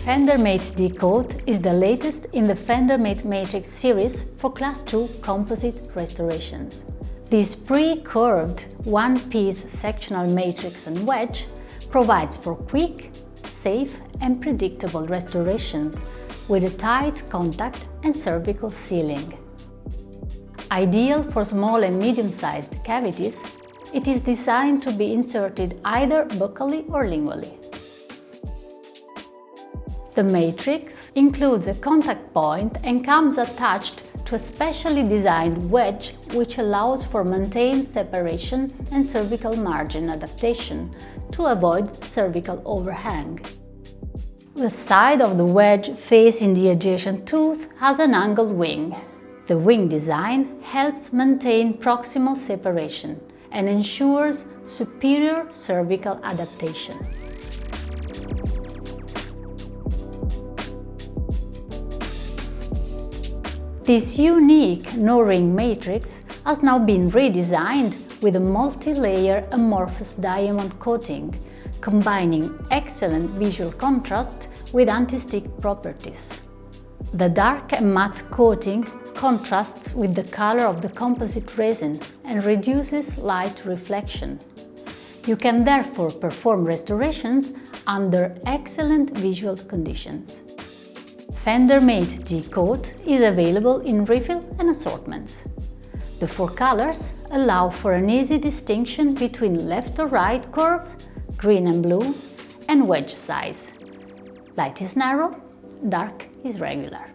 FenderMate D-Coat is the latest in the FenderMate Matrix series for Class 2 composite restorations. This pre-curved one-piece sectional matrix and wedge provides for quick, safe and predictable restorations with a tight contact and cervical sealing. Ideal for small and medium-sized cavities, it is designed to be inserted either buccally or lingually. The matrix includes a contact point and comes attached to a specially designed wedge which allows for maintained separation and cervical margin adaptation to avoid cervical overhang. The side of the wedge facing the adjacent tooth has an angled wing. The wing design helps maintain proximal separation and ensures superior cervical adaptation. This unique no-ring matrix has now been redesigned with a multi-layer amorphous diamond coating, combining excellent visual contrast with anti-stick properties. The dark and matte coating contrasts with the color of the composite resin and reduces light reflection. You can therefore perform restorations under excellent visual conditions. FenderMate D-Coat is available in refill and assortments. The 4 colors allow for an easy distinction between left or right curve, green and blue, and wedge size. Light is narrow, dark is regular.